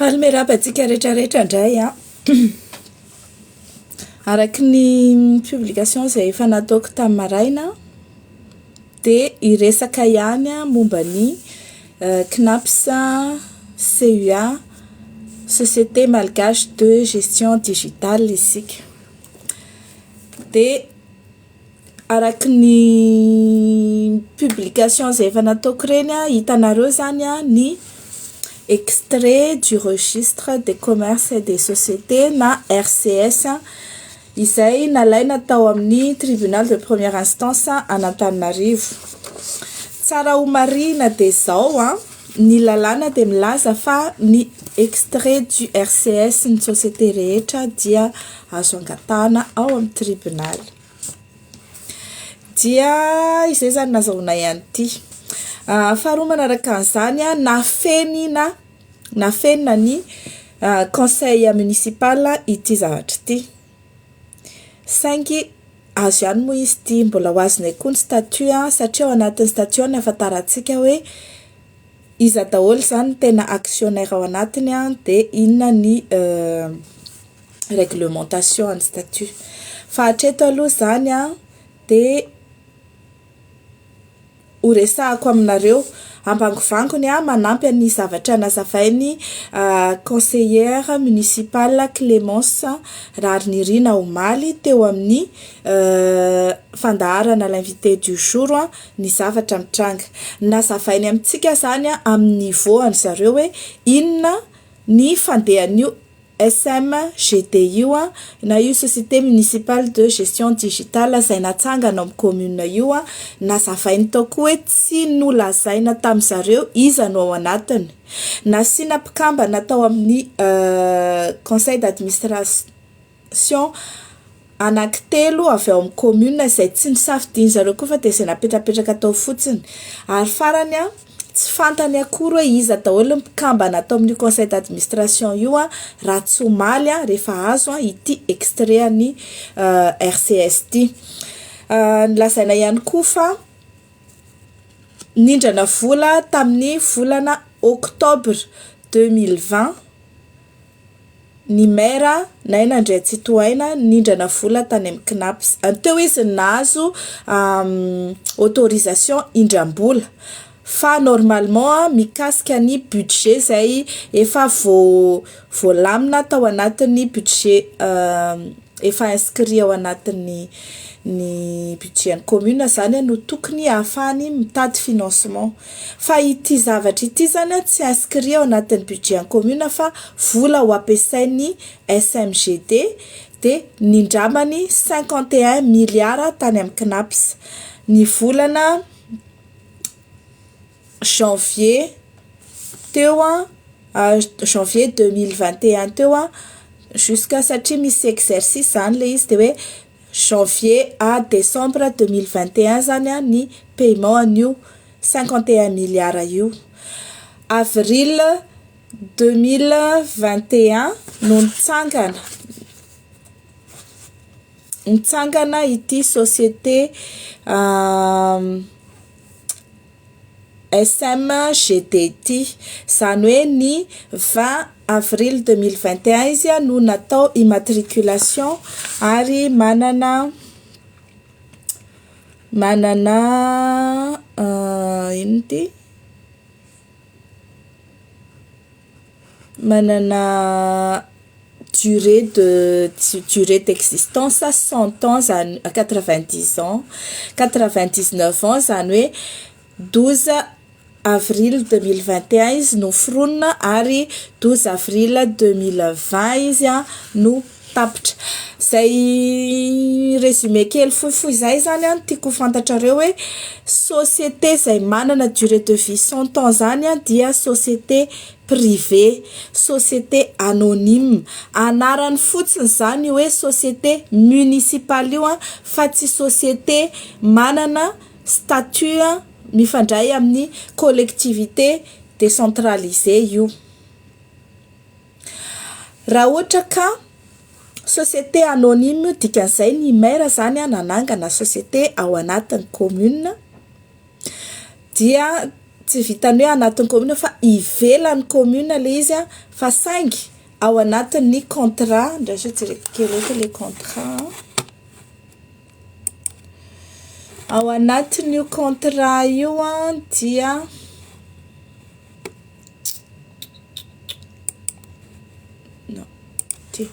Falmerabatsika rehetrarehetra indray a araky ny publication izay efa nataoko tamin'ny maraina dia iresaka ihany momba ny CNAPS CUA Société Malgache de Gestion Digitale isika dia araky ny publication izay efa nataoko reny hitanareo zany ny extrait du registre des commerces et des sociétés na RCS izay nalaina tao amin'ny tribunal de première instance Antananarivo. Tsara ho marina dia zao ny lalàna dia milaza fa ny extrait du RCS ny société rehetra dia azo angatahana ao amin'ny tribunal. Dia izay zany nazahoana ihany ity. Faharoa manaraka an'izany nafenina ny conseil municipal ity zavatra ity. Saingy azo ihany moa izy ity mbola ho azonay koa ny statut satria ao anatin'ny statut ny ahafantarantsika hoe iza daholo zany tena actionnaire ao anatiny dia inona ny réglementation ny statut. Fa hatreto aloha zany dia ho resahako aminareo ambangovangony manampy ny zavatra nazavainy conseillère municipale Clémence Rarinirina Omaly teo amin'ny fandaharana l'invité du jour ny zavatra mitranga. Nazavainy amintsika zany amin'ny niveau an zareo hoe inona ny fandehan'io SMGD na io Société Municipale de Gestion Digitale izay natsangana amin'ny commune io nazavainy tao koa hoe tsy nolazaina tamin'ny zareo iza no ao anatiny. Nasiana mpikambana tao amin'ny conseil d'administration anankitelo avy ao amin'ny commune izay tsy nisafidiany zareo koa fa dia izay napetrapetraka tao fotsiny. Ary farany tsy fantany akory hoe iza daholo mpikambana tao amin'ny conseil d'administration io raha tsy omaly rehefa azo ity extrait ny RCS ity. Nilazaina ihany koa fa nindrana vola tamin'ny volana octobre 2020 ny maire Naina Andriatsitohaina nindrana vola tany amin'ny CNAPS. Teo izy nahazo autorisation indram-bola fa normalement mikasika ny budget zay efa voalamina tao anatin'ny budget efa inscrit ao anatin'ny budget ny commune zany no tokony ahafahany mitady financement. Fa ity zavatra ity zany tsy inscrit ao anatin'ny budget ny commune fa vola ho ampiasain'ny SMGD dia nindramany 51 milliards tany amin'ny CNAPS ny volana janvier teo janvier 2021 teo jusqu'à satria misy exercice zany le izy dia hoe janvier à décembre 2021 zany ny paiement an'io 51 milliards io. Avril 2021 no nitsangana ity société SMGD ity zany hoe ny 20 avril 2021 izy no natao immatriculation ary manana ino ty manana durée d'existence 100 ans zany 90 ans 99 ans zany hoe 12 avril 2021 izy no foronina ary 12 avril 2020 izy no tapitra. Zay résumé kely fohifohy zay zany tiako fantatrareo hoe société zay manana durée de vie 100 ans zany dia société privée, société anonyme. Anarany fotsiny zany hoe société municipale io fa tsy société manana statut mifandray amin'ny collectivité décentralisée io. Raha ohatra ka société anonyme dikan'izay ny maire zany nanangana société ao anatin'ny commune dia tsy vitany hoe anatin'ny commune fa ivelan'ny commune le izy a fa saingy ao anatin'ny contrat ndraso tsirekeleko le contrat ao anatin'io contrat io a dia non ty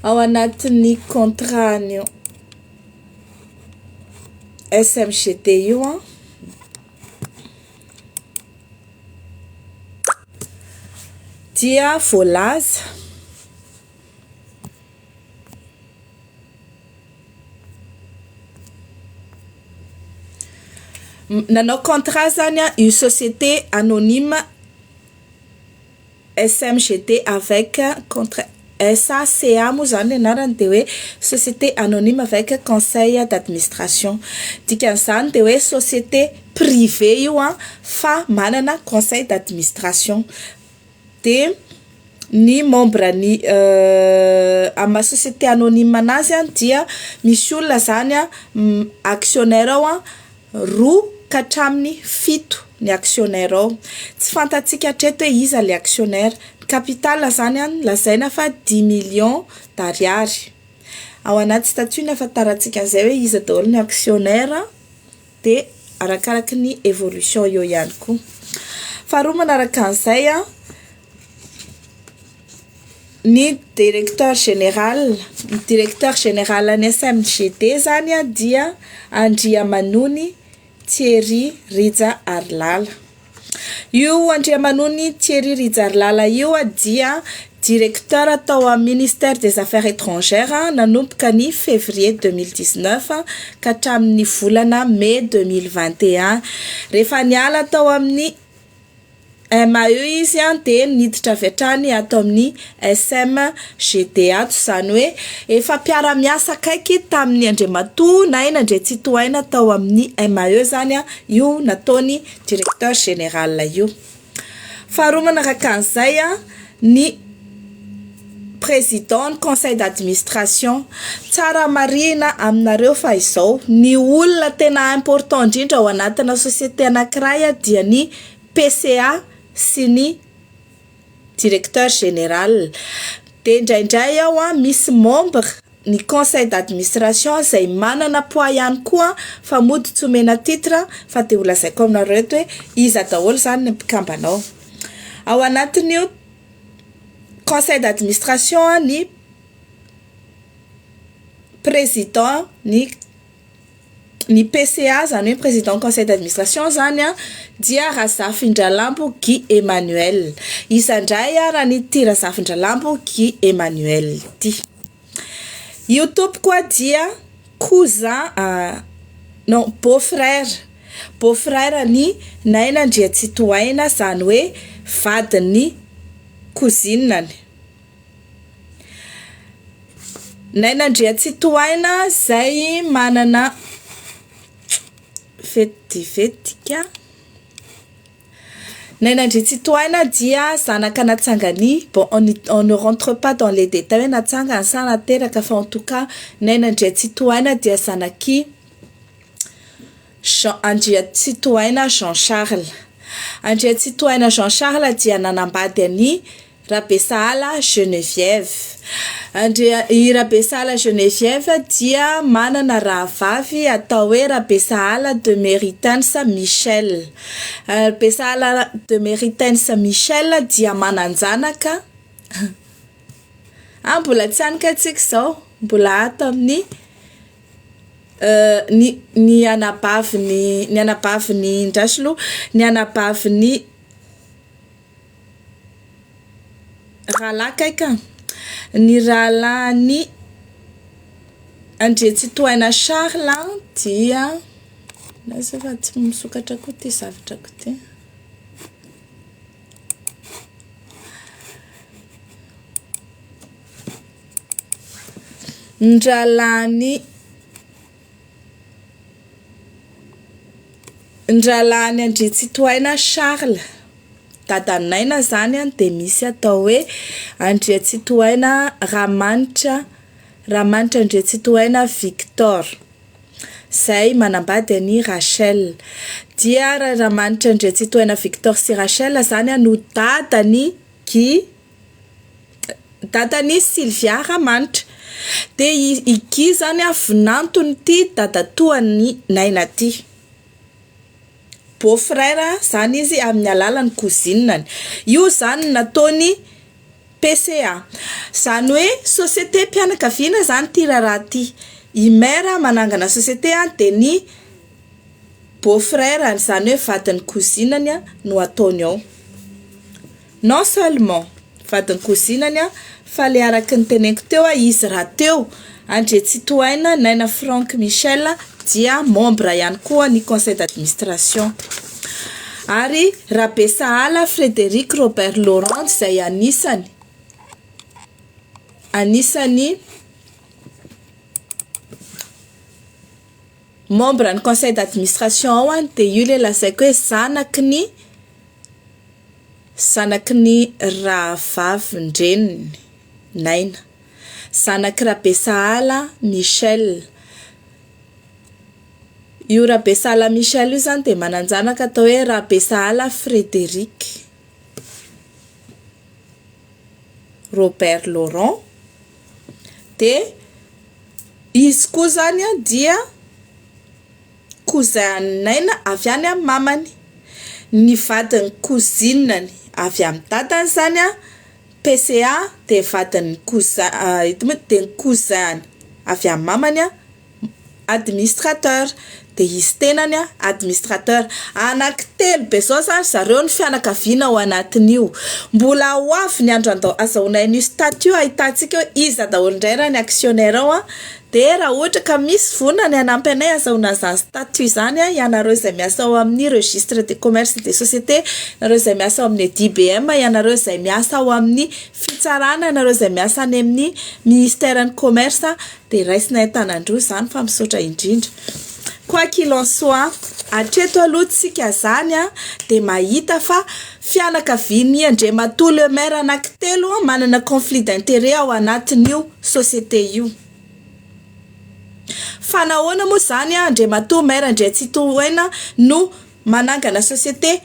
ao anatin'ny contrat nio SMGT io a dia voalaza nanao contrat zany a une société anonyme SMGT avec contre SACA moa zany anarany de hoe société anonyme avec conseil d'administration dikan'izany de hoe société privée io a fa manana conseil d'administration de ny membre ny ama société anonyme anazy a dia misy olona zany a actionnaire ao a roa ka hatramin'ny fito ny actionnaire ao tsy fantatsika hatreto hoe iza le actionnaire capital zany a lazaina fa 10 millions d'ariary ao anaty statut ny afataratsika an'izay hoe iza daholo ny actionnaire de arakaraky ny évolution eo ihany koa faharoa manaraka an'izay a ny directeur général ny SMGT zany a dia Andriamanony Thierry Ridza Arlala io Andriamanony Thierry Ridza Arlala io a dia directeur atao amin'ny ministère des affaires étrangères nanomboka ny février 2019 ka hatramin'ny volana mai 2021 rehefa niala atao amin'ny MAE izy a de niditra avy hatrany atao amin'ny SMGTA zany hoe efa mpiara-miasa akaiky tamin'ny Andriamatoa na ina ndre tsy tohaina tao amin'ny MAE zany a io nataony directeur général io faharoa manaraka an'izay a ny président conseil d'administration tsara marina aminareo fa izao ny olona tena important indrindra ao anatina société anankiray dia ny PCA sy ny directeur général de indraindray ao a misy membre ny conseil d'administration zay manana poids ihany koa fa mody tsy omena titre fa de olazaiko aminareo eto hoe iza daholo zany ny mpikambanao ao anatin'io conseil d'administration ny président ny PCA zany hoe président conseil d'administration zany a dia Razafindralambo Guy Emmanuel isandray a raha ny ty Razafindralambo Guy Emmanuel ty io tompoko koa dia cousin non beau-frère ny naina ndria tsy tohaina zany hoe vadiny cousinany naina ndria tsy tohaina zay manana vetika naina ndria tsy tohaina dia zanaka natsangany bon on ne rentre pas dans les détails hoe natsangany sa nateraka fa en tout cas naina ndria tsy tohaina dia zanaky Andria tsy tohaina Jean Charles Andria tsy tohaina Jean Charles dia nanambady any Rabesahala Geneviève i Rabesahala Geneviève dia manana rahavavy atao hoe Rabesahala de Meritense Michel Rabesahala de Meritense Michel dia mananjanaka mbola tsy anika antsika zao mbola ato amin'ny ny anabaviny ndrasolo ny anabaviny ralakaika ny ralany Andria tsy tohaina Charles dia nasa fa tsy misokatra koa ty zavatra ko ty ndralany Andria tsy tohaina Charles dadanaina zany a de misy atao hoe Andria tsy tohaina Ramanitra Andria tsy tohaina Victor Zay manambady any Rachel. Dia ramanitra ndray tsy toena Victor sy Rachel zany no dadany Sylvia Ramanitra. De iky zany vinantony ty dadatoany naina ty. Beau-frère zany izy amin'ny alalan'ny cousinany. Io zany nataony PCA. Zany hoe société mpianakaviana zany ty raha ty. I mère manangana société de ny beau-frère zany hoe vadiny cousinany no ataony ao. Non seulement vadiny cousinany fa le araky ny teneniko teo izy raha teo André Tsitoaina Naina Franck Michel dia membre ihany koa ny conseil d'administration. Ary Rabesahala Frédéric Robert Laurent zay anisany membre ny conseil d'administration ao de io le lazaiko hoe zanaky ny Rahavavindreniny Naina. Zanaky Rabesahala Michel. Io Rabesahala Michel io zany de mananjanaka atao hoe Rabesahala Frédéric Robert Laurent. De izy koa zany dia cousin Naina avy any amin'ny mamany. Ny vadiny cousinany avy amin'ny dadany zany PCA de vadiny cousin cousin avy amin'ny mamany administrateur. De izy tenany administrateur. Anankitelo be zao zany zareo ny fianakaviana ao anatin'io. Mbola ho avy ny andro azahoana io statut ahitantsika hoe iza daholo indray ny actionnaire ao de raha ohatra ka misy vonana ny anampy anay azahoana zany statut zany ianareo izay miasa ao amin'ny registre de commerce des sociétés, ianareo izay miasa ao amin'ny DBM, ianareo izay miasa ao amin'ny fitsarana, ianareo izay miasa any amin'ny ministère ny commerce de raisinay tanandroa zany fa misaotra indrindra. Quoi qu'il en soit, hatreto aloha tsika zany de mahita fa fianakaviany Andriamatoa le maire anankitelo manana conflit d'intérêt ao anatin'io société io. Fa nahoana moa zany Andriamatoa maire André Tsitoaina no manangana société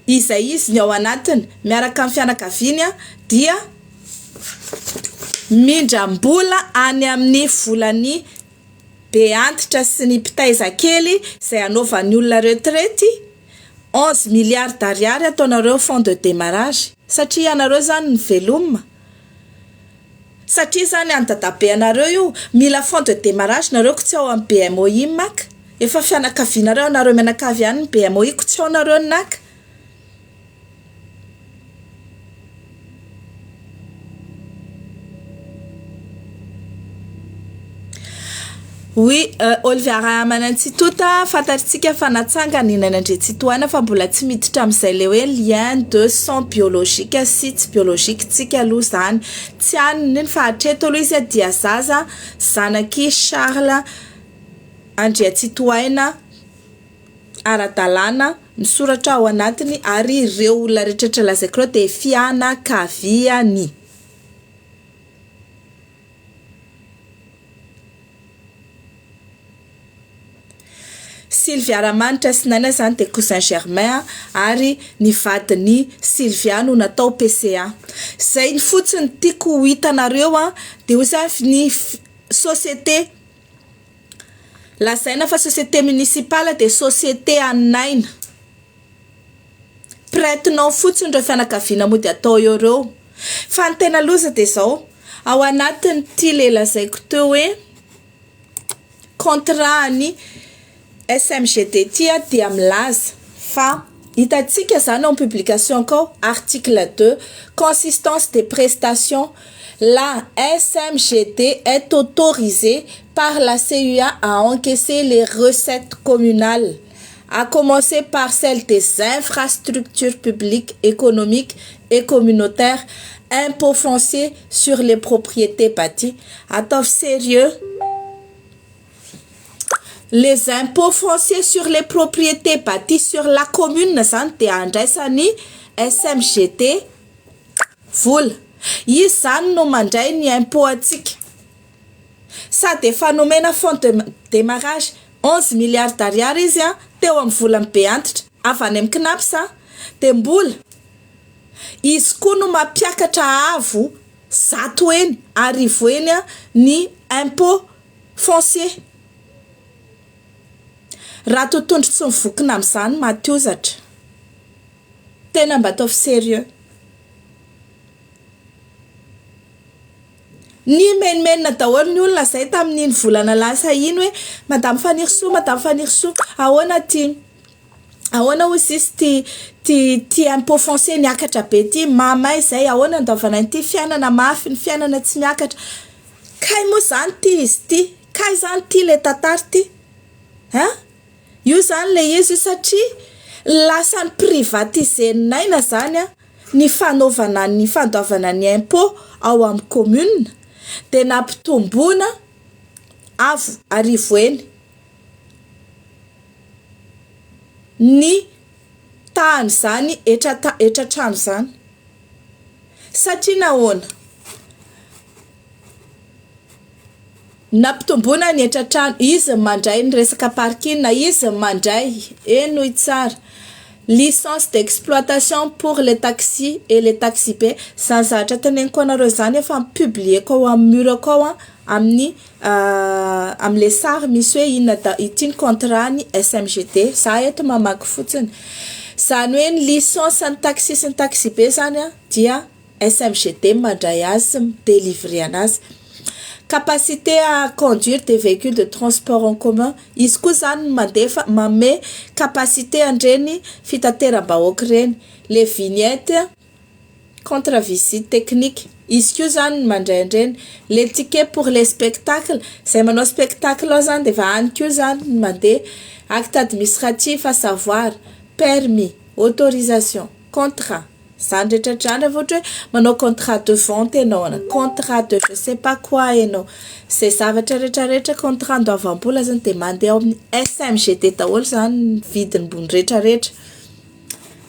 izay izy ny ao anatiny miaraka amin'ny fianakaviany dia mindram-bola any amin'ny volany be antitra sy ny pitaiza kely zay anaovan'ny olona retraite 11 milliards d'ariary ataonareo fond de démarrage satria ianareo zany ny veloma. Satria zany andadabe anareo io mila fond de démarrage nareo ko tsy ao amin'ny BMOI maka. Efa fianakavianareo nareo menakavy ihany ny BMOI ko tsy ao nareo naka. Oui, Olivia Ramanantsitota fantatsika fa natsanga ny Nainandre Tsitoaina fa mbola tsy miditra amin'izay le hoe lien de sang biologique sy tsy biologique tsika aloha zany. Tsy aniny fa hatreto aloha izy dia zaza zanaky Charles André Tsitoaina ara-dalàna misoratra ao anatiny ary ireo olona rehetra lazaiko ireo de fianakaviany. Sylvia Ramanitra sy Naina zany de cousin germain ary ny vadiny Sylvia no natao PCA. Zay ny fotsiny tiako ho hitanareo de io zany ny société lazaina fa société municipale de société Naina. Prête-nom fotsiny ireo fianakaviana mody atao ireo. Fa ny tena loza de zao ao anatiny ty le lazaiko teo hoe contrat ny SMGT dia milaza fa hitatsika zany en publication kao article 2 consistance des prestations. La SMGT est autorisée par la CUA à encaisser les recettes communales, à commencer par celles des infrastructures publiques, économiques et communautaires, impôts fonciers sur les propriétés bâties. Attends, sérieux? Les impôts fonciers sur les propriétés bâties sur la commune zany de andraisany SMGT vola. Izy zany no mandray ny impôt atsika. Sa de fanomena fond de démarrage 11 milliards d'ariary izy a teo amin'ny volany be antitra avy any amin'ny KNAPS de mbola izy koa no mampiakatra avo zato eny arivo eny ny impôt foncier. Raha totondro tsy mivokina amin'izany matiozatra tena mba ataovy sérieux. Ny menimena daholo ny olona zay tamin'iny volana lasa iny hoe madame Fanirso ahoana hozy izy ty impôt foncier niakatra be ty mamay zay ahoana andaovana ty fianana mafy ny fianana tsy miakatra kay moa zany ty izy ty kay zany ty le tatary ty io zany le izy satria lasa ny privatisenaina zany ny fandoavana ny impôt ao amin'ny commune de nampitombona avo arivo eny ny tany zany etratrano zany satria nahoana nampitombona ny etratrano izy mandray ny resaka parking izy mandray eno tsara licence d'exploitation pour les taxis et les taxis B sans zatra teneniko anareo zany efa publier ko amin'ny mur ko amin'ny amle sary misy hoe inona ity ny contrat ny SMGT za eto mamaky fotsiny zany hoe ny licence ny taxi sy ny taxi B zany dia SMGT mandray azy délivrer anazy. Capacité à conduire des véhicules de transport en commun izy koa zany mandefa mame capacité andreny fitateram-bahoaka reny les vignettes contre visite technique izy koa zany mandray andreny les tickets pour les spectacles zay manao spectacle ao zany de va any koa zany mandeha acte administratif à savoir permis autorisation contrat zany rehetrarehetra ohatra hoe manao contrat de vente ianao contrat de je sais pas quoi ianao c'est zavatra rehetrarehetra contrat andoavam-bola zany de mandeha amin'ny SMGT daholo zany vidiny mbony rehetrarehetra.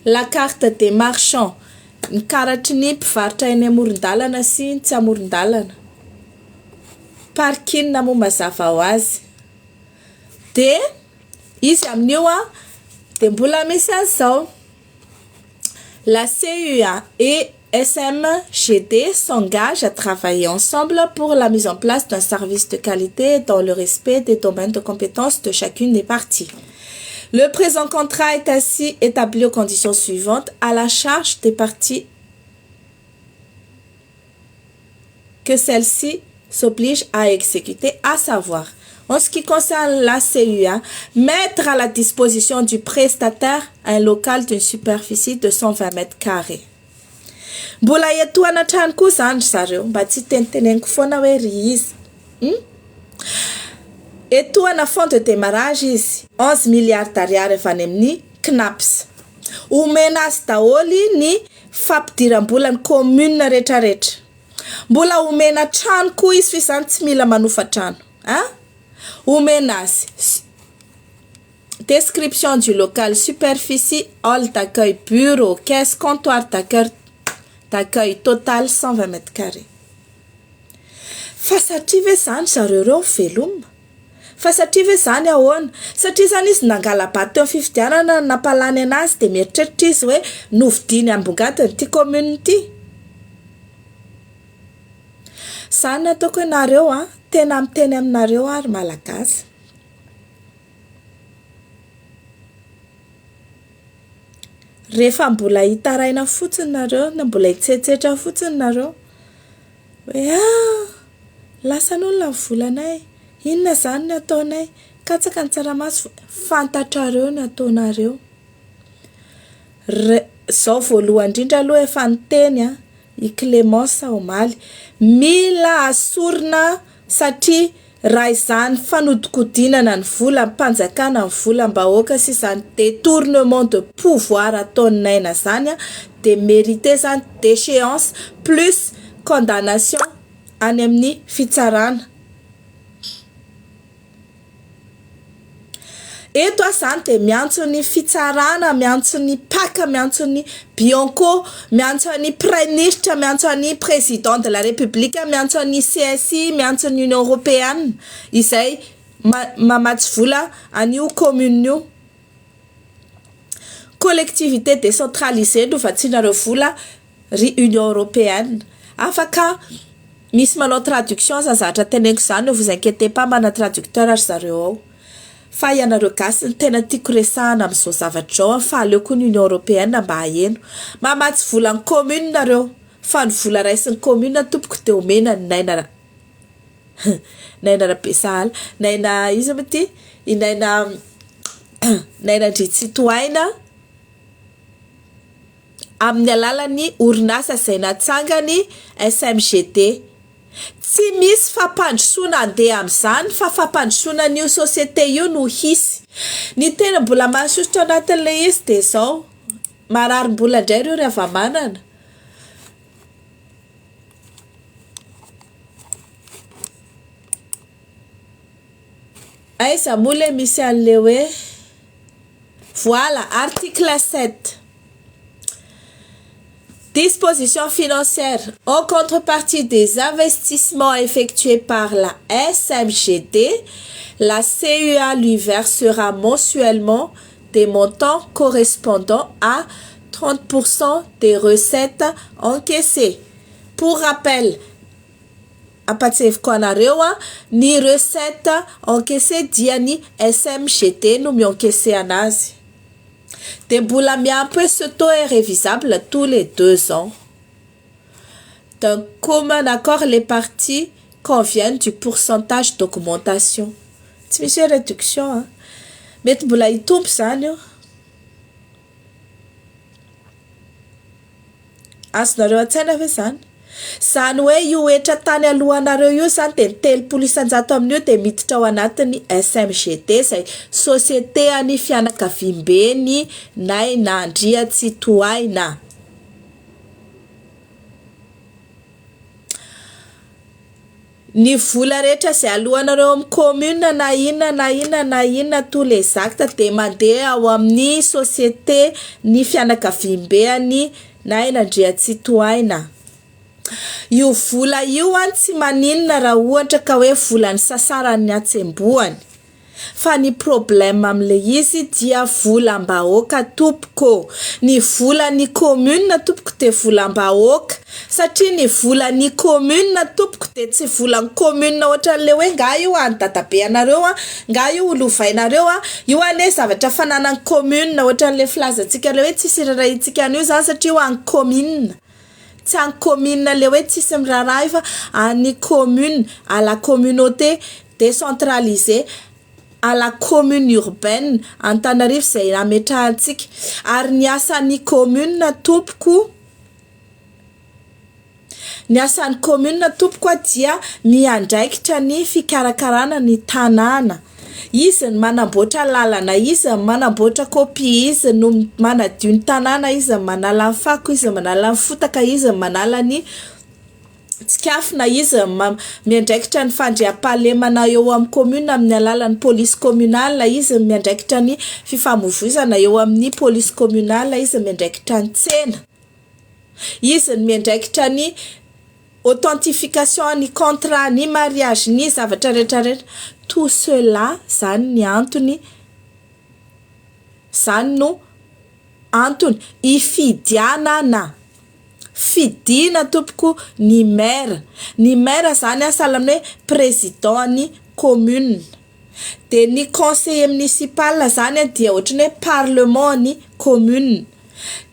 La carte des marchands ny karatry ny mpivarotra eny amoron-dalana sy tsy amoron-dalana parking moa mazava ho azy de izy amin'io de mbola misy an'izao. La CUA et SMGT s'engagent à travailler ensemble pour la mise en place d'un service de qualité dans le respect des domaines de compétences de chacune des parties. Le présent contrat est ainsi établi aux conditions suivantes à la charge des parties que celles-ci s'obligent à exécuter, à savoir, en ce qui concerne la CUA, mettre à la disposition du prestataire un local d'une superficie de 120 mètres carrés. Mbola etoana trano koa zany zareo mba tsy teniteneniko foana hoe ry izy. Etoana fond de démarrage izy 11 milliards d'ariary avy any amin'ny KNAPS. Omena azy daholo ny fampidiram-bola ny commune rehetrarehetra. Mbola omena trano koa izy fa izany tsy mila manofa trano. Omena azy description du local, superficie, hall d'accueil, bureau, caisse, comptoir d'accueil total 120 mètres carrés. Fa satria ve zany zareo reo veloma? Fa satria ve zany ahoana? Satria zany izy nangala-bato teo fifidianana nampalany anazy de mieritreritra izy hoe novidiny ambongatiny ty commune ty. Zany ataoko ianareo tena miteny aminareo ary malagasy. Rehefa mbola hitaraina fotsiny nareo na mbola hitsetsetra fotsiny nareo hoe lasan'olona ny volanay inona zany ny ataonay katsaka ny tsaramaso fantatrareo ny ataonareo. Zao voalohany indrindra aloha efa niteny i Clémence Omaly mila asorina satria raha izany fanodikodinana ny vola mpanjakana ny vola mbahoaka sy izany détournement de pouvoir ataonaina zany de mérité zany déchéance plus condamnation any amin'ny fitsarana. Eto zany de miantso ny fitsarana, miantso ny paka, miantso ny Bianco, miantso ny praministra, miantso ny président de la République, miantso ny CSI, miantso ny Union Européenne. Izay mamatsy vola an'io commune io. Collectivité décentralisée no vatsianareo vola ry Union européenne. Afaka misy manao traduction zazatra teneniko zany, ne vous inquiétez pas, mana traducteur ary zareo ao. Fa ianareo gasy ny tena tiako resahana am'izao zavatra zao, fa aleoko ny Union européenne mba haeno. Mamatsy vola ny commune nareo, fa ny vola raisin'ny commune tompoko te omena ny naina naina rabesahala, naina izy mity, inaina naina ndritsitoaina amin'ny alalany orinasa izay natsangany SMGT. Tsy misy fampandrosoana andeha amin'izany fa fampandrosoana an'io société io no hisy. Ny tena mbola mahasosotra anatin'ilay izy dia izao, mararim-bola indray ireo rehefa manana. Aiza moa ilay misy an'ilay hoe voilà, article 7. Dispositions financières. En contrepartie des investissements effectués par la SMGT, la CEA lui versera mensuellement des montants correspondant à 30% des recettes encaissées. Pour rappel, apatseviko anareo ny recette encaissée dia ny SMGT no mi-encaissé anazy. De mbola miampy hoe ce taux est révisable tous les 2 ans. D'un commun accord, les parties conviennent du pourcentage d'augmentation. Tsy misy réduction, mety mbola hitombo zany io. Azonareo an-tsaina ve zany? Zany hoe io etra tany alohanareo io zany dia 300 amin'io dia miditra ao anatin'ny SMGT, izay société any fianakaviambeny naina Andriatsitoaina. Ny vola rehetra izay alohanareo amin'ny commune na inona tous les actes dia mandeha ao amin'ny société ny fianakaviambeny naina Andriatsitoaina. Io vola io tsy maninona raha ohatra ka hoe volan'ny sasarany atsembohany, fa ny problème am'le izy dia volam-bahoaka tompoko. Ny volan'ny commune tompoko dia volam-bahoaka, satria ny volan'ny commune tompoko dia tsy volan'ny commune ohatran'le hoe nga io any dadabe anareo, nga io olovainareo, io ane zavatra fananan'ny commune ohatran'le filazantsika le hoe tsisy rarahintsika an'io zany, satria io any commune. Tsy any commune le hoe tsisy miraraha fa any commune, à la communauté décentralisée, à la commune urbaine, Antananarivo izay ametrahantsika. Ary ny asan'ny commune tompoko, ny asan'ny commune tompoko dia miandraikitra ny fikarakarana ny tanàna. Izy ny manamboatra lalana, izy ny manamboatra kopia, izy no manadio ny tanàna, izy ny manala ny fako, izy ny manala ny fotaka, izy ny manala ny tsikafona, izy miandraikitra ny fandriam-pahalemana eo amin'ny commune amin'ny alalan'ny police communale, izy miandraikitra ny fifamoivoizana eo amin'ny police communale, izy miandraikitra ny tsena, izy miandraikitra ny authentification, ny contrat, ny mariage, ny zavatra rehetrarehetra. Tout cela zany ny antony, zany no antony ifidianana. Fidina tompoko ny maire. Ny maire zany sahalan'ny hoe président ny commune. De ny conseiller municipal zany dia ohatrany hoe parlement ny commune.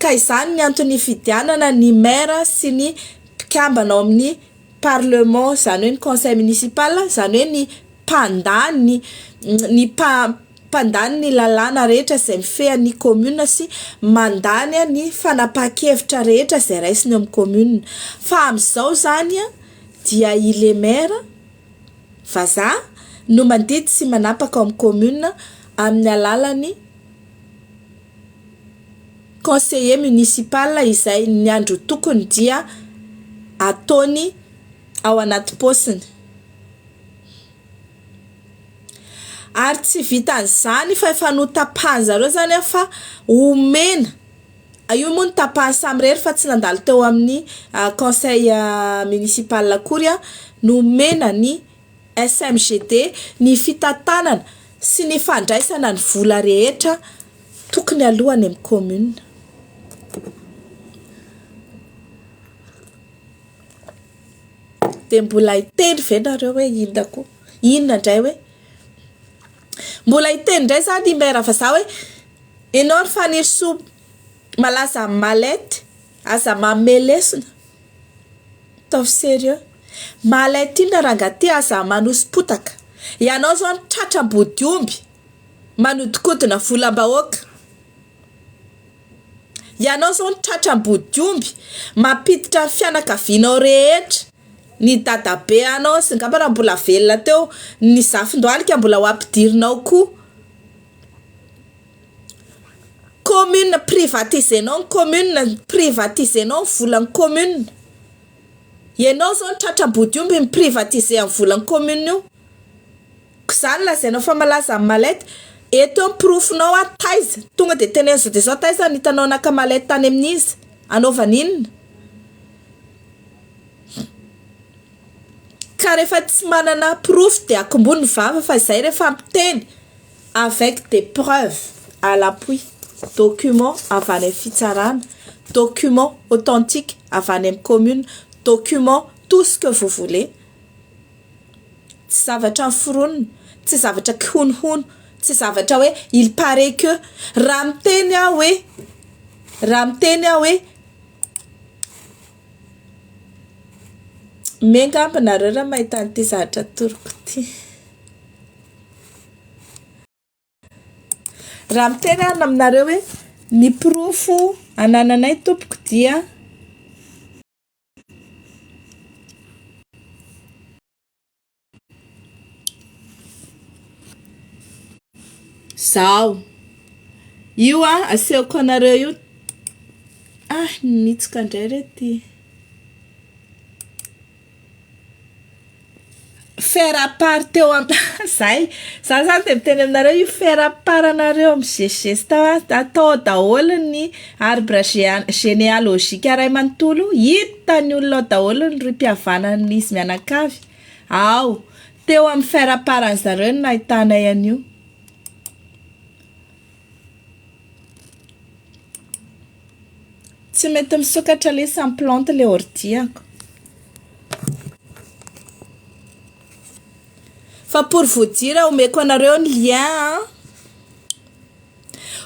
Ka izany ny antony ifidianana ny maire sy ny mpikambana ao amin'ny parlement, zany hoe ny conseil municipal, zany hoe ny pandany, ny pandany ny lalàna rehetra izay mifehan'ny commune sy mandany ny fanapahan-kevitra rehetra izay raisiny amin'ny commune. Fa amin'izao zany dia ile maire vazaha no mandidy sy manapaka amin'ny commune amin'ny alalany conseiller municipal izay ny andro tokony dia ataony ao anaty posiny. Ary tsy vitan'izany fa efa notapahany zareo zany fa omena. Io moa notapahany samy rery fa tsy nandalo teo amin'ny conseil municipal akory, nomena ny SMGT ny fitantanana sy ny fandraisana ny vola rehetra tokony alohany amin'ny commune. De mbola hiteny ve nareo hoe inona koa? Inona indray hoe? Mbola hiteny indray zany maire fa za hoe enao fanirso malaza malety aza mamelesina. Taov sérieux. Malety ina rangaty aza manosim-potaka. Ianao zao tratram-body omby manodikodina volam-bahoaka. Ianao zao tratram-body omby mampiditra fianakavianao rehetra. Ny dadabe anao sy ngamba raha mbola velona teo ny zafin-dohalika mbola ho ampidirinao koa. Commune privatisenao, commune privatisenao volan'ny commune. Ianao zao tratram-body omby miprivatise amin'ny volan'ny commune io. Zany lazainao fa malaza amin'ny malety. Eto ny profinao a taiza. Tonga de tenenzo de zao taiza nitanao naka malety tany amin'izy. Anaovana inona? Ka rehefa tsy manana proof de akombony vava fa izay rehefa miteny avec des preuves à l'appui. Document avy any amin'ny fitsarana, document authentique avy any amin'ny commune, document tout ce que vous voulez. Tsy zavatra foronina, tsy zavatra kihonihony, tsy zavatra hoe il paraît que raha miteny aho hoe mengamba nareo raha mahita an'ity zavatra toroko ity. Raha miteny aho aminareo hoe ny profo anananay tompoko dia zao. Io asehoko anareo io. Nitsika indray rety. Faire à part teo zay. Za zany de miteny aminareo io faire à part anareo migesesta atao daholo ny arbre généalogique ray manontolo. Hitany olona daholo ny ry-pihavanan'ny izy mianakavy. Ao, teo amin'ny faire à part an'zareo no nahitanay an'io. Tsy mety misokatra le sans plante le ordiako. Fa pour vous dire, omeko anareo ny lien.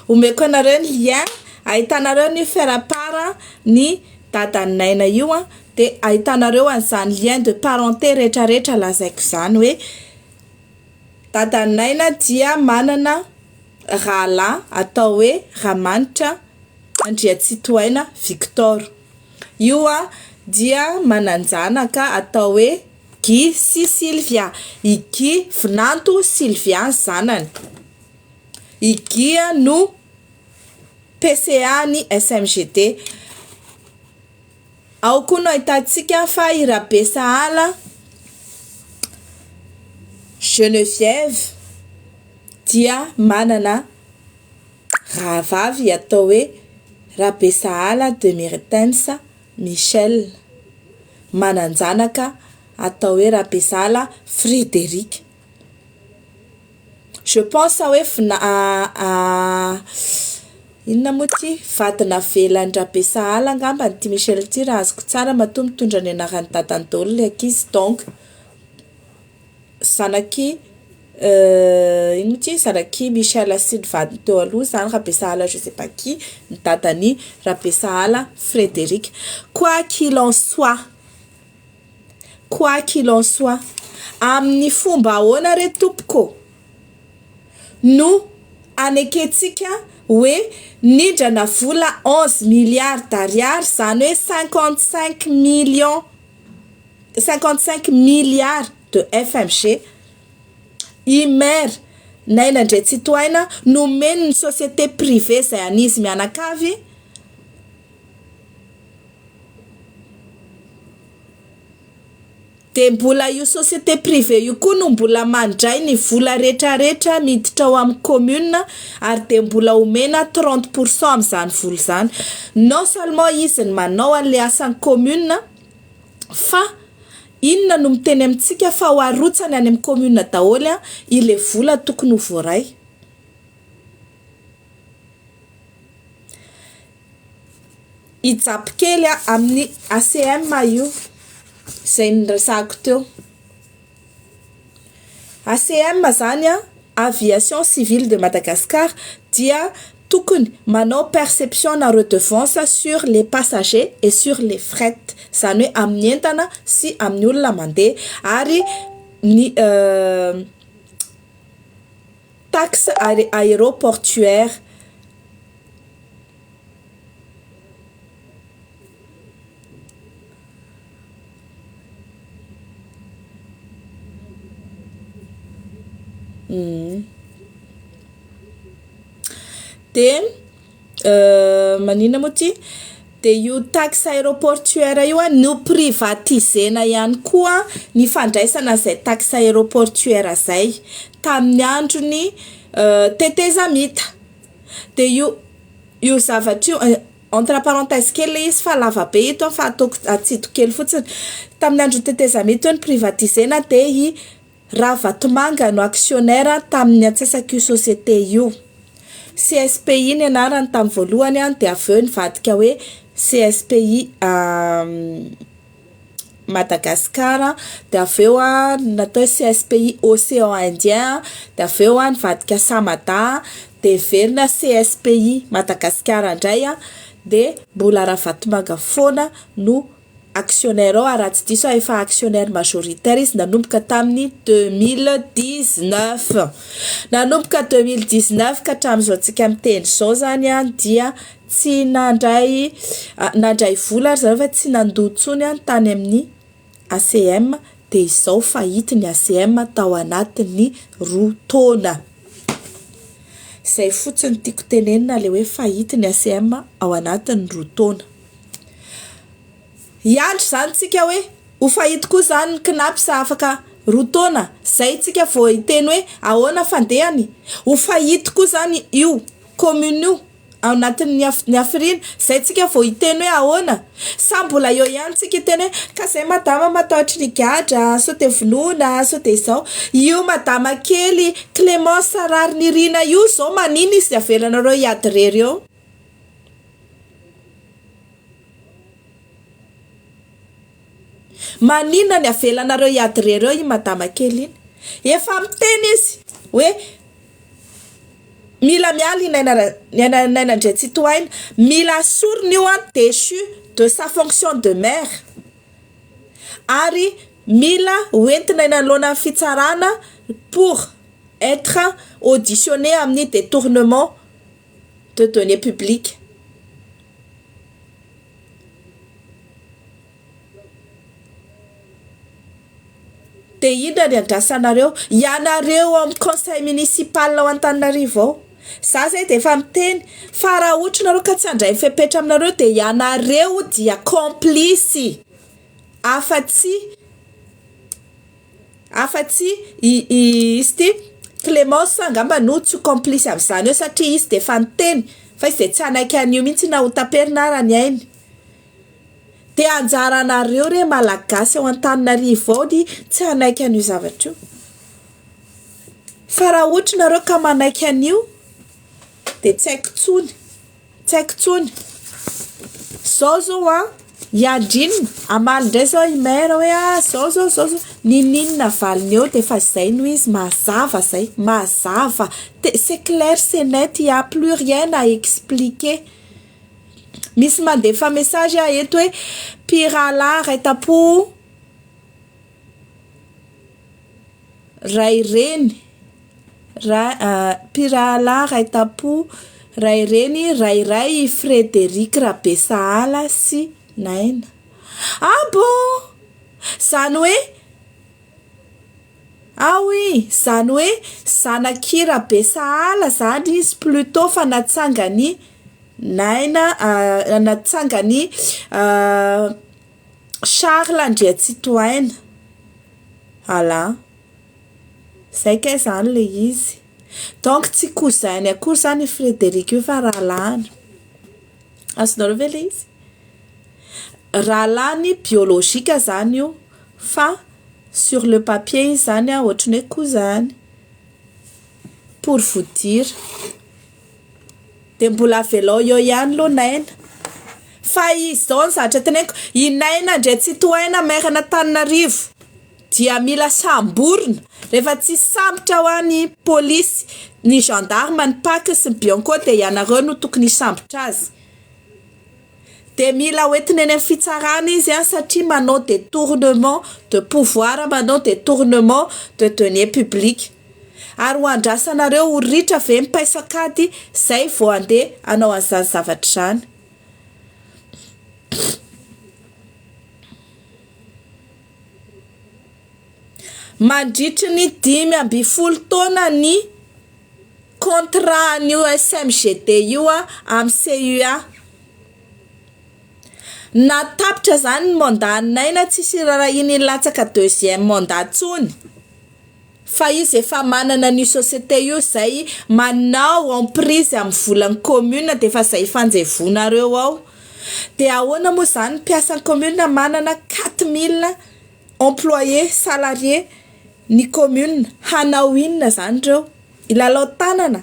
Omeko anareo ny lien. Ahitanareo ny faire à part ny dadaninaina io de ahitanareo an'izany lien de parenté rehetrarehetra lazaiko zany hoe dadaninaina dia manana rahalahy atao hoe Ramanitra Andriatsitohaina Victor. Io dia mananjanaka atao hoe Guy sy Sylvia. I Guy vinanto Sylvia zanany. I Guy no PCA ny SMGT. Ao koa no ahitantsika fa i Rabe Sahala Geneviève dia manana rahavavy atao hoe Rabe Sahala de Mertens Michel. Mananjanaka atao hoe Rabe Sahala Frédéric. Je pense hoe inona moa ty vadina velany Rabe Sahala angamba ty Michel ty raha azoko tsara matoa mitondra ny anarany dadany daholo le ankizy. Donc zanaky ino ty zanaky Michel sy ny vadiny teo aloha zany Rabe Sahala je sais pas qui ny dadany Rabe Sahala Frédéric. Quoi qu'il en soit, amin'ny fomba ahoana re tompoko no aneketsika hoe nindrana vola 11 milliards d'ariary zany hoe 55 milliards de FMG. I maire Naina Andriatsitohaina no meny ny société privée zay anizy mianakavy de mbola io société privée io koa no mbola mandray ny vola rehetrarehetra miditra ao amin'ny commune ary de mbola omena 30% amin'izany vola zany. Non seulement izy ny manao an'le asan'ny commune fa inona no miteny amintsika fa ho arotsany any amin'ny commune daholo ile vola tokony ho voaray. Ijapy kely amin'ny ACM io zay niresahako teo. ACM zany Aviation Civile de Madagascar dia tokony manao perception na redevance sur les passagers et sur les fret, zany hoe amin'ny entana sy amin'ny olona mandeha, ary ny taxe aéroportuaire. De manina moa ty de io taxe aéroportuaire io no privatisena ihany koa ny fandraisana zay taxe aéroportuaire zay tamin'ny androny teteza mita. De io zavatra io entre parenthèse kely izy fa lava be ito fa ataoko atsito kely fotsiny. Tamin'ny andro teteza mita ny privatisena de i Ravatomanga no actionnaire tamin'ny atsasak'io société io. CSPI ny anarany tamin'ny voalohany de aveo nivadika hoe CSPI Madagascar, de aveo natao CSPI Océan Indien, de aveo nivadika Samada, de verina CSPI Madagascar indray de mbola Ravatomanga foana no actionnaire ao, raha tsy diso efa actionnaire majoritaire izy nanomboka tamin'ny 2019. Nanomboka 2019 ka hatramin'izao antsika miteny zao zany dia tsy nandray vola zany fa tsy nandoa tsony tany amin'ny ACM, de izao fahity ny ACM tao anatin'ny 2 taona. Zay fotsiny tiako tenenina le hoe fahity ny ACM ao anatin'ny 2 taona. Iandro zany tsika hoe ho fahity koa zany ny knapy sa afaka 2 taona, zay tsika vao hiteny hoe ahoana fandehany. Ho fahity koa zany io commune io ao anatin'ny Afrina, zay tsika vao hiteny hoe ahoana. Sa mbola eo ihany tsika hiteny ka zay madama mataotry ny gadra, sao de vonoina, sao de izao. Io madama kely Clémence Rary Nirina io zao manina izy avelanareo hiady rery eo. Manina ny avelanareo hiady rery eo i madama kely iny. Efa miteny izy hoe mila miala inainandray citoyen, mila soriny io déchu de sa fonction de maire, ary mila hoentina eny anoloana fitsarana pour être auditionné amin'ny détournement de deniers publics. De inona ny andrasanareo? Ianareo amin'ny conseil municipal ao Antananarivo ao. Za zay de efa miteny fa raha ohatra nareo ka tsy handray fepetra aminareo de ianareo dia complice. Afa-tsy izy ty Clémence angamba no tsy complice amin'izany eo satria izy de efa niteny fa izy de tsy anaiky an'io mihitsy na ho taperinaran'ny ainy. De anjaranareo re malagasy ao Antananarivo ao ny tsy anaiky an'io zavatra io. Fa raha ohatra nareo ka manaiky an'io de tsy haiko tsony. Zao iandrinina amaly ndray zao i maire hoe zao ninina valiny eo de fa zay no izy mazava zay, mazava. C'est clair, c'est net, il y a plus rien à expliquer. Misy mandefa message eto hoe Pirala Raitapo Raireny Pirala Raitapo Raireny Rairay Frédéric Rabesahala sy Naina. Ah bon, zany hoe oui, zany hoe zanaky Rabesahala zany izy plutôt fa natsangany Naina natsangany Charles Andrea Citoyen. Ala zay ke zany le izy. Donc tsy cousin akory zany Frédéric io fa rahalany. Azonareo ve le izy? Rahalany biologika zany io fa sur le papier izany ohatrany hoe koa zany pour vous dire de mbola velao eo ihany lo naina fa izy zao ny zavatra teneniko inaina ndray tsy toaina mairana Antananarivo dia mila samborina rehefa tsy sambotra ho any polisy ny gendarme ny PAC sy ny Bianco de ianareo no tokony sambotra azy de mila hoentina eny amin'ny fitsarana izy satria manao détournement de pouvoir manao détournement de deniers publics ary ho andrasanareo ho ritra ve mipaisakady zay vao andeha anao an'izany zavatra zany mandritry ny 10 taona ny contrat ny SMGD io amin'ny CUA natapitra zany ny mandat-naina tsisy rahahiny latsaka deuxième mandat tsony fa izy efa manana ny société io zay manao emprise amin'ny volany commune de fa zay fanjevonareo ao de ahoana moa zany mpiasan'ny commune manana 4000 employés salariés ny commune hanao inona zany reo ilalao tanana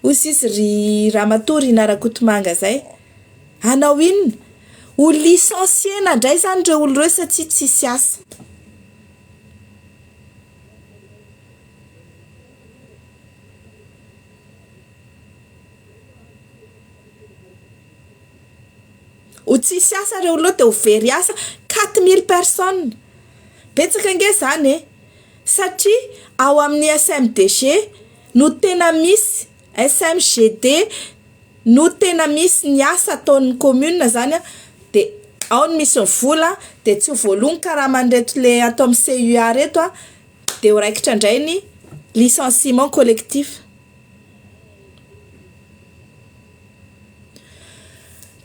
hozy izy ry ramatory Narakotomanga zay hanao inona ho licencié nandray zany reo olo reo satria tsisy asa ho tsisy asa reo olo de ho very asa 4000 personnes betsaka nge zany satria ao amin'ny SMDG no tena misy SMGD no tena misy ny asa ataon'ny commune zany de ao ny misy vola de tsy voalony karaha mandreto le atao amin'ny CUA reto de ho raikitra indray ny licenciement collectif.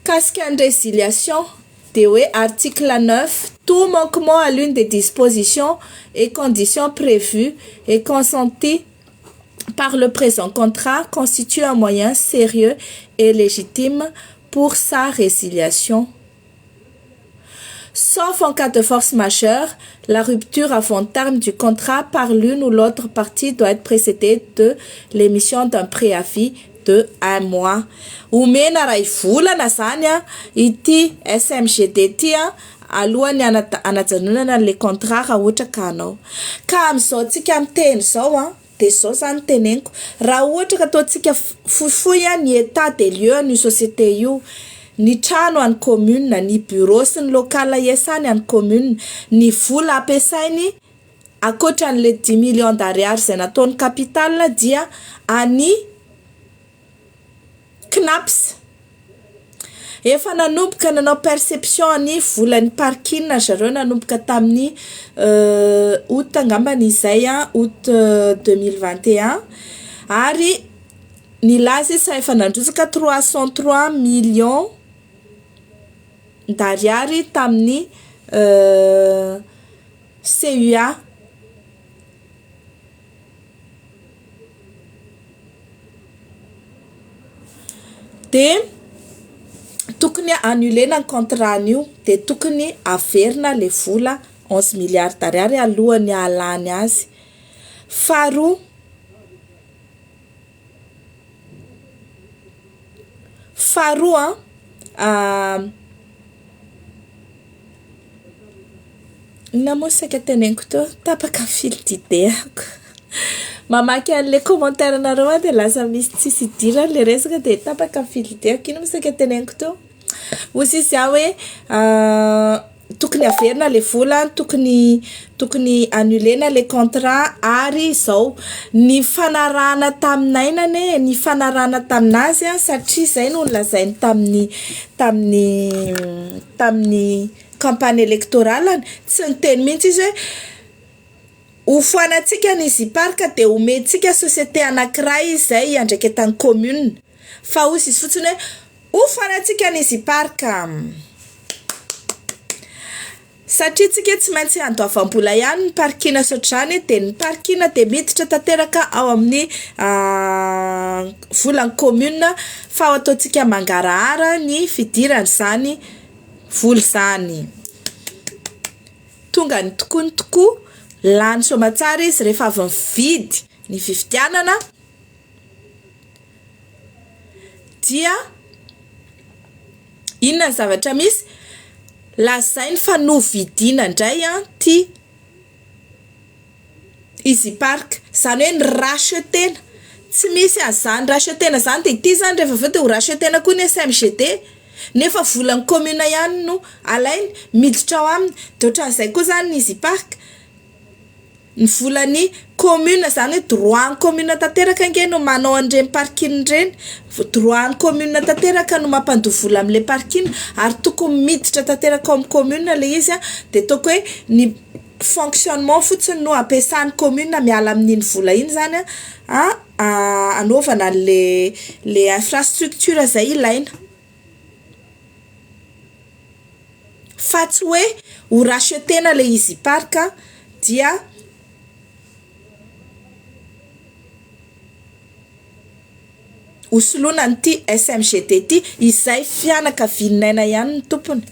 Casque en résiliation de article 9, tout manquement à l'une des dispositions et conditions prévues et consenties par le présent contrat constitue un moyen sérieux et légitime pour sa résiliation. Sauf en cas de force majeure, la rupture avant terme du contrat par l'une ou l'autre partie doit être précédée de l'émission d'un préavis de 1 mois. Omena ray volana zany ity SMGD ty alohany anajanonana le contrat raha ohatra ka anao ka am'izao tsika miteny zao de zao zany teneniko raha ohatra ka ataotsika fohifohy ny état des lieux ny société io ny trano any commune ny bureau sy ny local iasany any commune ny vola ampiasainy akoatran'le 10 millions d'ariary zay nataony capital dia any CNAPS efa nanomboka nanao perception ny volan'ny parking zareo nanomboka tamin'ny août angambany izay août 2021 ary ny lazy sa efa nandrosaka 303 millions d'ariary tamin'ny CUA de tokony annulena ny contrat io de tokony averina le vola 11 milliards d'ariary alohany alany azy faharoa namosaky teneniko to tapaka fil d'idéako mamaky an'le commentaire nareo de lasa misy tsisy idira le resaka de tapaka fil d'idéako ino mosaky teneniko to ozy izy hoe tokony averina le vola tokony annulena le contrat ary zao ny fanarahana taminainane ny fanarahana taminazy satria zay no lazainy tamin'ny campagne électorale tsy niteny mihitsy izy hoe hofoanatsika ny ziparka de omentsika société anankiray izay andraiky tany commune fa ozy izy fotsiny hoe hofoanatsika ny ziparka satria tsika tsy maintsy andoavam-bola ihany ny parkina sotrany de ny parkina de miditra tanteraka ao amin'ny volan'ny commune fa ataotsika mangarahara ny fidirany zany vola zany tonga ny tokoa lany soamatsara izy rehefa avy mividy ny fividianana dia inona ny zavatra misy lazainy fa novidina indray ty Easy Park zany hoe ny rachetena tsy misy azany rachetena zany de ity zany rehefa aveo de ho rachetena koa ny SMGT nefa volan'ny commune ihany no alainy miditra ao aminy de ohatran'izay koa zany ny Easy Park ny volan'ny commune zany hoe droit ny commune tanteraka ange no manao an'ireny parking reny droit ny commune tanteraka no mampandoha vola amin'le parking ary tokony miditra tanteraka amin'ny commune le izy de toko hoe ny fonctionnement fotsiny no ampiasan'ny commune miala amin'iny vola iny zany anaovana le infrastructure zay ilaina fa tsy hoe ho rachetena le Easy Park dia osoloana n'ity SMGT ty izay fianakavianaina ihany ny tompony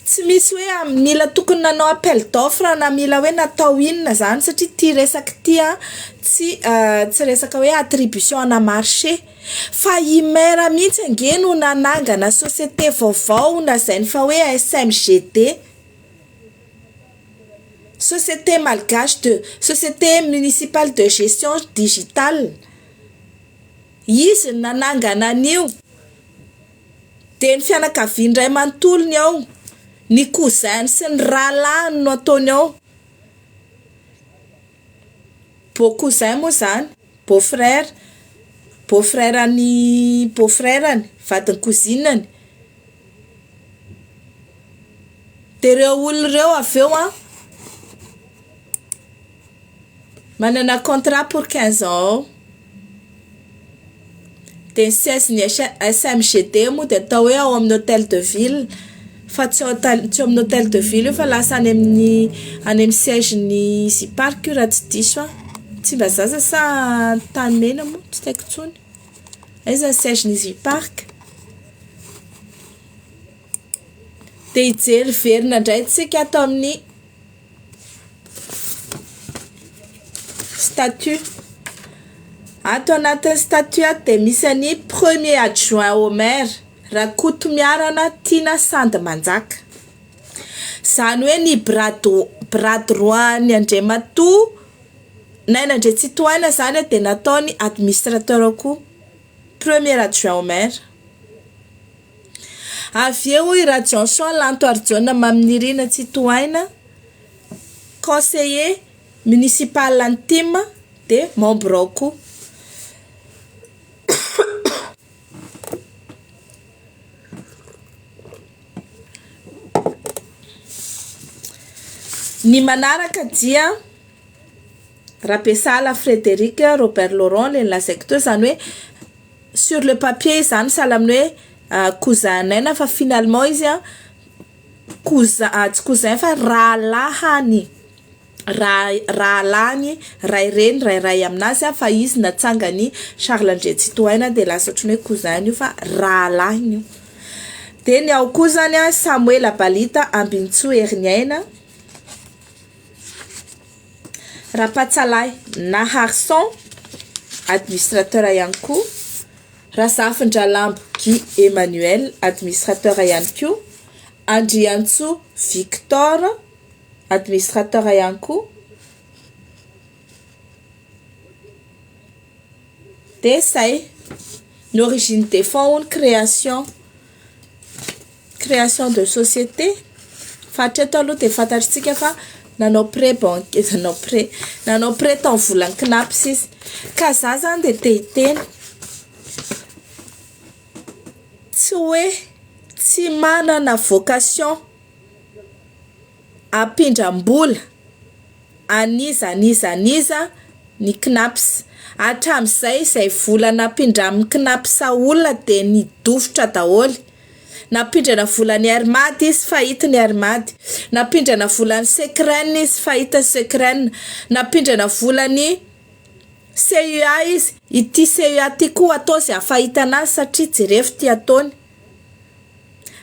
tsy misy hoe mila tokony nanao appel d'offre na mila hoe natao inona zany satria ty resaka ty tsy resaka hoe attribution na marché fa i maire mihitsy ange no nanangana société vaovao na zay fa hoe SMGT société malgache de société municipale de gestion digitale izy nanangana an'io de ny fianakaviany ray manontolony ao ny cousin sy ny rahalahy no ataony ao beau cousin moa zany beau-frère ny beau-frère-ny vadiny cousinany de reo olona reo aveo manana contrat pour 15 ans de ny siège SMGT moa de atao hoe ao amin'ny hôtel de ville fa tsy amin'ny hôtel de ville fa lasa any amin'ny siège ny Easy Park io raha tsy diso tsy mba zaza sa tany mena moa tsy taiko tsony aiza ny siège ny Easy Park de hijery verina indray tsika atao amin'ny statut ato anatin'ny statut de misy any premier adjoint au maire Rakotomiarana Tina Sandamanjaka zany hoe ny bras droit ny Andriamatoa na ny Andriatsitohaina zany de nataony administrateur koa premier adjoint au maire avy eo i Radjanson Lantoarjona Maminirina Tsitohaina conseiller municipal intime de Mombroko ny manaraka dia Rapesala Frédéric Robert Laurent le lazaiko teo zany hoe sur le papier zany sahala amin'ny hoe cousin naina fa finalement izy cousin tsy cousin fa rahalahany rahalahany raireny rairay aminazy fa izy natsangany Charles Andriatsitohaina de lasa ohatrany hoe cousin io fa rahalahiny io de ny ao koa zany Samuel Balita Ambintsoa Herniaina Rapatsalahy Naharson administrateur ihany koa Razafindralambo Guy Emmanuel administrateur ihany koa Andriantso Victor administrateur ihany koa de zay ny origine des fonds création de société fatreto aloha de fantatritsika fa nanao prêt banque nanao prêt tao volany knaps izy ka za zany de tehiteny tsy hoe tsy manana vocation ampindram-bola aniza ny knaps hatram'izay izay vola nampindramin'ny knaps olona de nidofotra daholo napindrana volan'ny Armady izy fahita ny Armady napindrana volan'ny Secren izy fahita Secren napindrana volan'ny CUA izy ity CUA ty koa atao zay afahita anazy satria jerefo ty ataony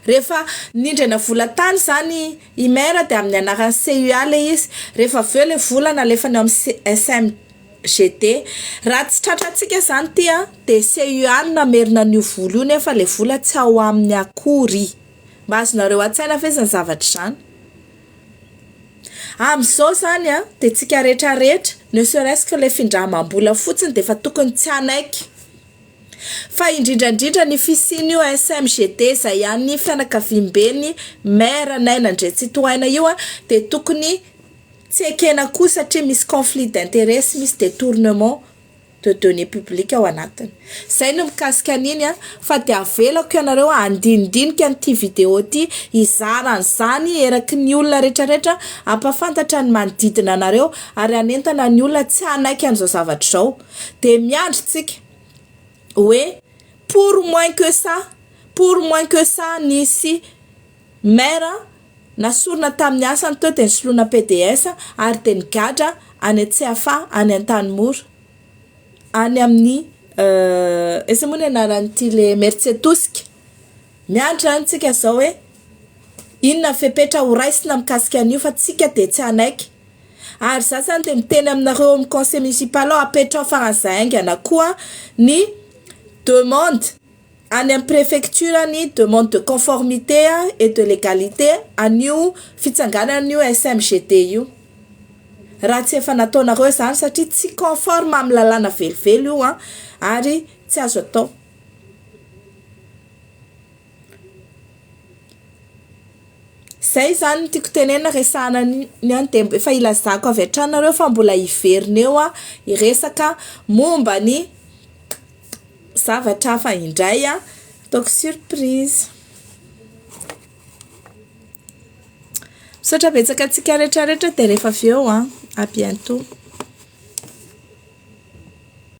rehefa nindrana vola tany zany imera de amin'ny anarany CUA le izy rehefa aveo le volana alefany amin'ny SMGT raha tsy tratratsika zany tia de CUA namerina an'io vola io nefa le vola tsy ao amin'ny akory mba azonareo an-tsaina fe zany zavatra zany am'izao zany de tsika rehetrarehetra ne serait-ce que le findramam-bola fotsiny de fa tokony tsy anaiky fa indrindrandrindra ny fisiny io SMGT zay ihany fianakaviambeny mère naina ndray tsy tohaina io de tokony tsy ekena koa satria misy conflit d'intérêt sy misy détournement de données publiques ao anatiny zay no mikasika an'iny fa de avelako ianareo andindinika an'ity vidéo ty izarany zany eraky ny olona rehetrarehetra ampafantatra ny manodidina anareo ary anentana ny olona tsy anaiky an'izao zavatra zao de miandritsika ouais pour moins que ça nisy mère nasorona tamin'ny asany teo de nisoloana PDS ary de nigadra any CFA any an-tanimora any amin'ny esa moa ny anaran'ity le Mertsetusk miandra antsika zao hoe inona fepetra ho raisina mikasika an'io fa tsika de tsy anaiky ary za zany de miteny aminareo amin'ny conseil municipal ao apetrao faranzaingana koa ny demande any amin'ny préfecture ny demande de conformité et de légalité an'io fitsanganan'io SMGT io raha tsy efa nataonareo zany satria tsy conforme amin'ny lalàna velivelo io ary tsy azo atao zay zany tiako tenena resahana ny any de efa ilazako avy atranareo fa mbola hiverina eo iresaka momba ny zavatra hafa indray ataoko surprise misaotra betsaka antsika rehetrarehetra de rehefa avy eo à bientôt.